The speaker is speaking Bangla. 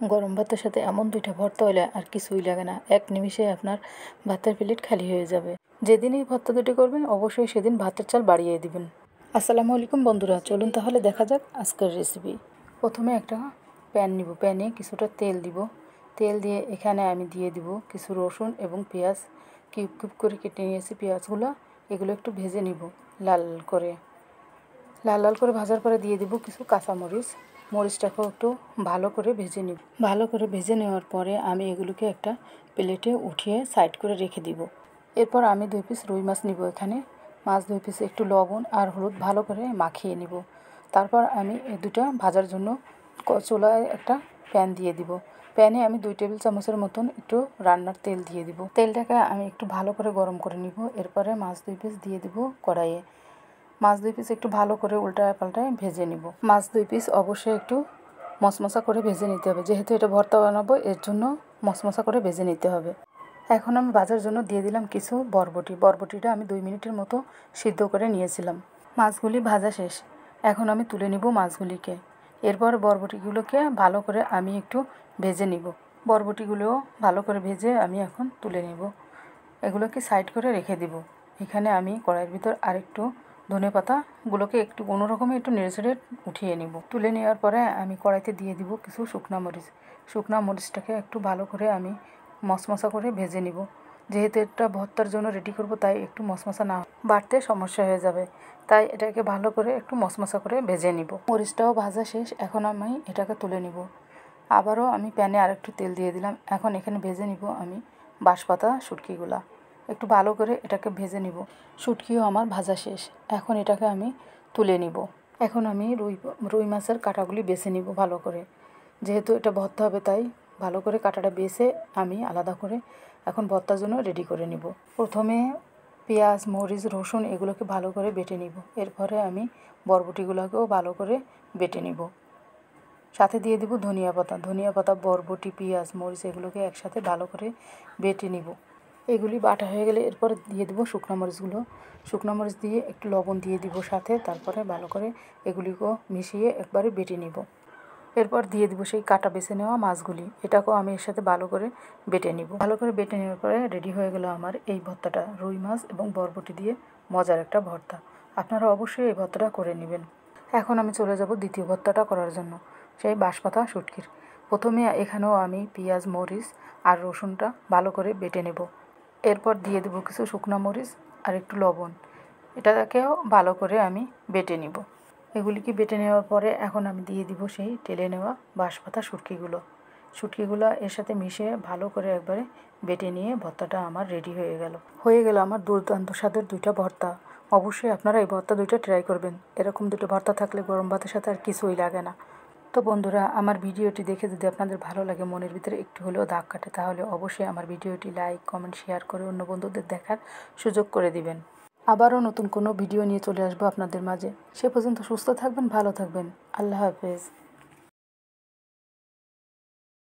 গরম ভাতের সাথে এমন দুইটা ভর্তা হলে আর কিছুই লাগে না, এক নিমিষে আপনার ভাতের প্লেট খালি হয়ে যাবে। যেদিন এই ভর্তা দুটি করবেন অবশ্যই সেদিন ভাতের চাল বাড়িয়ে দিবেন। আসসালামু আলাইকুম বন্ধুরা, চলুন তাহলে দেখা যাক আজকের রেসিপি। প্রথমে একটা প্যান নিব, প্যানে কিছুটা তেল দিব। তেল দিয়ে এখানে আমি দিয়ে দিব কিছু রসুন এবং পেঁয়াজ কিউব কিউব করে কেটে নিয়েছি। পেঁয়াজগুলো এগুলো একটু ভেজে নিব লাল করে। লাল লাল করে ভাজার পরে দিয়ে দিব কিছু কাঁচামরিচ। মরিচটাকেও একটু ভালো করে ভেজে নিব। ভালো করে ভেজে নেওয়ার পরে আমি এগুলোকে একটা প্লেটে উঠিয়ে সাইড করে রেখে দিব। এরপর আমি 2 পিস রুই মাছ নিব। এখানে মাছ 2 পিস একটু লবণ আর হলুদ ভালো করে মাখিয়ে নিব। তারপর আমি এই দুটো ভাজার জন্য চুলায় একটা প্যান দিয়ে দিব। প্যানে আমি 2 টেবিল চামচের মতন একটু রান্নার তেল দিয়ে দিব। তেলটাকে আমি একটু ভালো করে গরম করে নিব। এরপরে মাছ 2 পিস দিয়ে দিব কড়াইয়ে। মাছ 2 পিস একটু ভালো করে উল্টায় পাল্টায় ভেজে নিব। মাছ 2 পিস অবশ্যই একটু মশমশা করে ভেজে নিতে হবে, যেহেতু এটা ভর্তা বানাবো এর জন্য মশমশা করে ভেজে নিতে হবে। এখন আমি ভাজার জন্য দিয়ে দিলাম কিছু বরবটি। বরবটিটা আমি 2 মিনিটের মতো সিদ্ধ করে নিয়েছিলাম। মাছগুলি ভাজা শেষ, এখন আমি তুলে নিব মাছগুলিকে। এরপর বরবটিগুলোকে ভালো করে আমি একটু ভেজে নিব। বরবটিগুলোও ভালো করে ভেজে আমি এখন তুলে নিব। এগুলোকে সাইড করে রেখে দিব। এখানে আমি কড়াইয়ের ভিতর আরেকটু ধনেপাতাগুলোকে একটু কোনো রকমে একটু নেড়েচেড়ে উঠিয়ে নিব। তুলে নেওয়ার পরে আমি কড়াইতে দিয়ে দিব কিছু শুকনা মরিচ। শুকনা মরিচটাকে একটু ভালো করে আমি মশমশা করে ভেজে নিব। যেহেতু এটা ভর্তার জন্য রেডি করব, তাই একটু মশমশা না বাড়তে সমস্যা হয়ে যাবে, তাই এটাকে ভালো করে একটু মশমশা করে ভেজে নিব। মরিচটাও ভাজা শেষ, এখন আমি এটাকে তুলে নিব। আবারও আমি প্যানে আরেকটু তেল দিয়ে দিলাম। এখন এখানে ভেজে নিব আমি বাঁশপাতা শুটকিগুলা। একটু ভালো করে এটাকে ভেজে নিব। শুটকিও আমার ভাজা শেষ, এখন এটাকে আমি তুলে নিব। এখন আমি রুই মাছের কাঁটাগুলি বেছে নিব ভালো করে। যেহেতু এটা ভর্তা হবে তাই ভালো করে কাঁটাটা বেছে আমি আলাদা করে এখন ভর্তার জন্য রেডি করে নিব। প্রথমে পেঁয়াজ, মরিচ, রসুন এগুলোকে ভালো করে বেটে নিব। এরপরে আমি বরবটিগুলোকেও ভালো করে বেটে নিব। সাথে দিয়ে দিব ধনিয়া পাতা, বরবটি, পেঁয়াজ, মরিচ এগুলোকে একসাথে ভালো করে বেটে নিব। এগুলি বাটা হয়ে গেলে এরপর দিয়ে দিব শুকনো মরিচগুলো। শুকনো মরিচ দিয়ে একটু লবণ দিয়ে দিব সাথে, তারপরে ভালো করে এগুলিকেও মিশিয়ে একবারে বেটে নিব। এরপর দিয়ে দিব সেই কাটা বেছে নেওয়া মাছগুলি, এটাকেও আমি এর সাথে ভালো করে বেটে নিব। ভালো করে বেটে নেওয়ার পরে রেডি হয়ে গেল আমার এই ভর্তাটা, রুই মাছ এবং বরবটি দিয়ে মজার একটা ভর্তা। আপনারা অবশ্যই এই ভর্তাটা করে নেবেন। এখন আমি চলে যাব দ্বিতীয় ভর্তাটা করার জন্য, সেই বাঁশপাতা শুটকির। প্রথমে এখানেও আমি পেঁয়াজ, মরিচ আর রসুনটা ভালো করে বেটে নেব। এরপর দিয়ে দেবো কিছু শুকনো মরিচ আর একটু লবণ। এটাকেও ভালো করে আমি বেটে নিব। এগুলিকে বেটে নেওয়ার পরে এখন আমি দিয়ে দিব সেই টেলে নেওয়া বাঁশপাতা শুটকিগুলো এর সাথে মিশিয়ে ভালো করে একবারে বেটে নিয়ে ভর্তাটা আমার রেডি হয়ে গেল আমার দুর্দান্ত স্বাদের দুইটা ভর্তা। অবশ্যই আপনারা এই ভর্তা দুইটা ট্রাই করবেন। এরকম দুটো ভর্তা থাকলে গরম ভাতের সাথে আর কিছুই লাগে না। তো বন্ধুরা, আমার ভিডিওটি দেখে যদি আপনাদের ভালো লাগে, মনের ভিতরে একটু হলেও দাগ কাটে, তাহলে অবশ্যই আমার ভিডিওটি লাইক, কমেন্ট, শেয়ার করে অন্য বন্ধুদের দেখার সুযোগ করে দিবেন। আবারও নতুন কোনো ভিডিও নিয়ে চলে আসবো আপনাদের মাঝে। সে পর্যন্ত সুস্থ থাকবেন, ভালো থাকবেন। আল্লাহ হাফেজ।